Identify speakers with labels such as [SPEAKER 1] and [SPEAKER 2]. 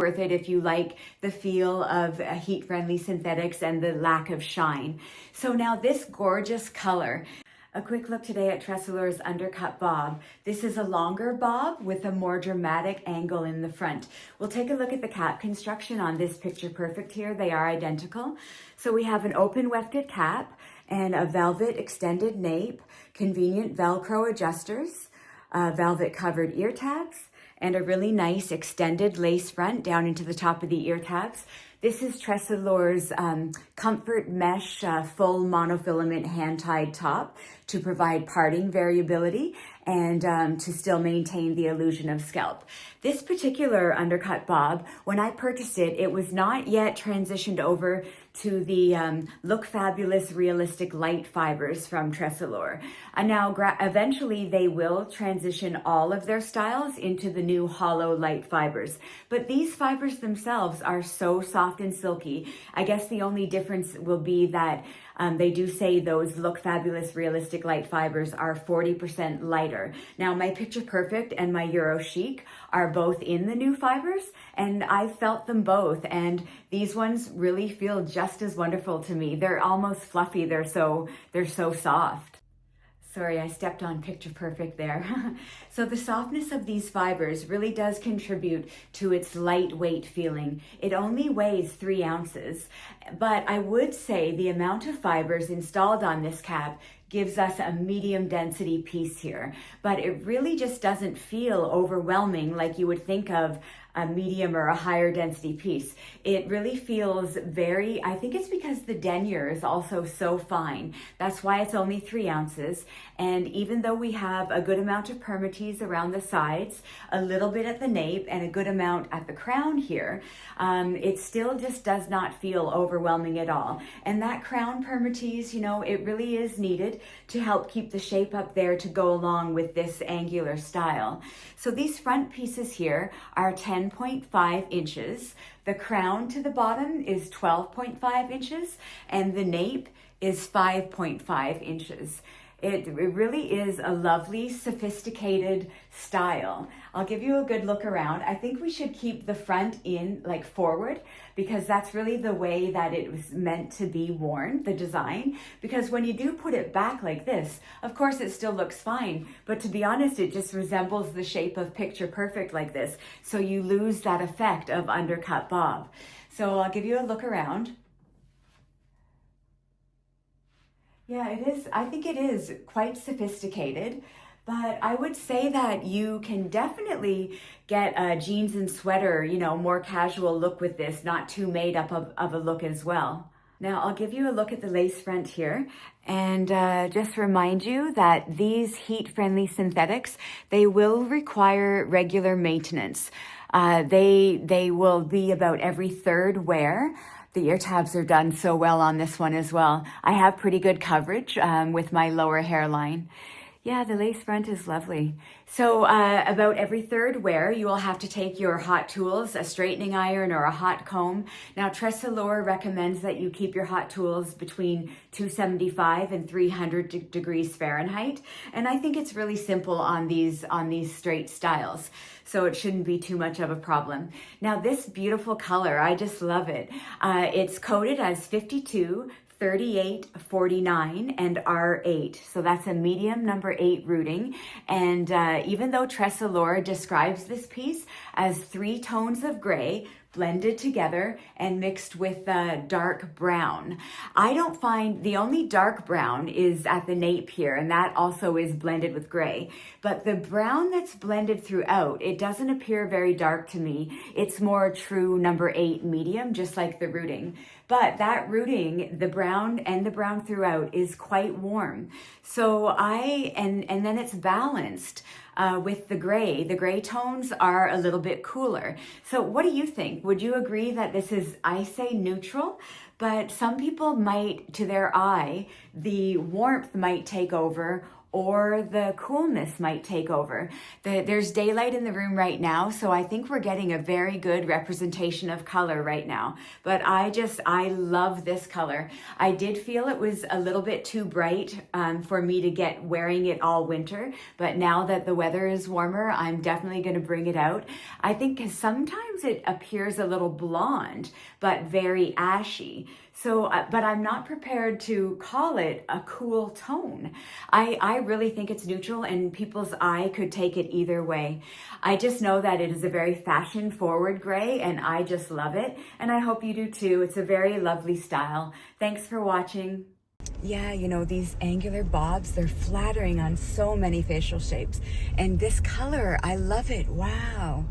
[SPEAKER 1] worth it if you like the feel of heat-friendly synthetics and the lack of shine. So now this gorgeous color. A quick look today at TressAllure's Undercut Bob. This is a longer bob with a more dramatic angle in the front. We'll take a look at the cap construction on this Picture Perfect here. They are identical. So we have an open wefted cap and a velvet extended nape, convenient Velcro adjusters, velvet covered ear tabs, and a really nice extended lace front down into the top of the ear tabs. This is TressAllure's comfort mesh full monofilament hand-tied top to provide parting variability and to still maintain the illusion of scalp. This particular Undercut Bob, when I purchased it, it was not yet transitioned over to the Look Fabulous Realistic Light Fibers from TressAllure. And now eventually they will transition all of their styles into the new hollow light fibers. But these fibers themselves are so soft and silky. I guess the only difference will be that they do say those Look Fabulous Realistic Light Fibers are 40% lighter. Now my Picture Perfect and my Euro Chic are both in the new fibers, and I've felt them both, and these ones really feel just as wonderful to me. They're almost fluffy. They're so soft. Sorry, I stepped on Picture Perfect there. So the softness of these fibers really does contribute to its lightweight feeling. It only weighs 3 ounces, but I would say the amount of fibers installed on this cap gives us a medium density piece here, but it really just doesn't feel overwhelming like you would think of a medium or a higher density piece. It really feels very, I think it's because the denier is also so fine. That's why it's only 3 ounces. And even though we have a good amount of permatease around the sides, a little bit at the nape, and a good amount at the crown here, it still just does not feel overwhelming at all. And that crown permatease, you know, it really is needed to help keep the shape up there to go along with this angular style. So these front pieces here are 10.5 inches. The crown to the bottom is 12.5 inches, and the nape is 5.5 inches. It really is a lovely, sophisticated style. I'll give you a good look around. I think we should keep the front in, like, forward, because that's really the way that it was meant to be worn, the design. Because when you do put it back like this, of course it still looks fine, but to be honest, it just resembles the shape of Picture Perfect like this. So you lose that effect of Undercut Bob. So I'll give you a look around. Yeah, it is. I think it is quite sophisticated, but I would say that you can definitely get a jeans and sweater, you know, more casual look with this, not too made up of a look as well. Now I'll give you a look at the lace front here, and just remind you that these heat-friendly synthetics, they will require regular maintenance. They will be about every 3rd wear. The ear tabs are done so well on this one as well. I have pretty good coverage with my lower hairline. Yeah, the lace front is lovely. So about every 3rd wear, you will have to take your hot tools, a straightening iron or a hot comb. Now, TressAllure recommends that you keep your hot tools between 275 and 300 degrees Fahrenheit. And I think it's really simple on these straight styles. So it shouldn't be too much of a problem. Now, this beautiful color, I just love it. It's coded as 52, 38, 49, and R8. So that's a medium number 8 rooting. And even though TressAllure describes this piece as 3 tones of gray blended together and mixed with dark brown, I don't find, the only dark brown is at the nape here, and that also is blended with gray. But the brown that's blended throughout, it doesn't appear very dark to me. It's more true number 8 medium, just like the rooting. But that rooting, the brown and the brown throughout, is quite warm. So and then it's balanced with the gray. The gray tones are a little bit cooler. So what do you think? Would you agree that this is, I say neutral, but some people might, to their eye, the warmth might take over, or the coolness might take over. There's daylight in the room right now, so I think we're getting a very good representation of color right now. But I love this color. I did feel it was a little bit too bright for me to get wearing it all winter, but now that the weather is warmer, I'm definitely going to bring it out. I think 'cause sometimes it appears a little blonde, but very ashy. So, but I'm not prepared to call it a cool tone. I really think it's neutral and people's eye could take it either way. I just know that it is a very fashion forward gray and I just love it. And I hope you do too. It's a very lovely style. Thanks for watching. Yeah, you know, these angular bobs, they're flattering on so many facial shapes. And this color, I love it. Wow.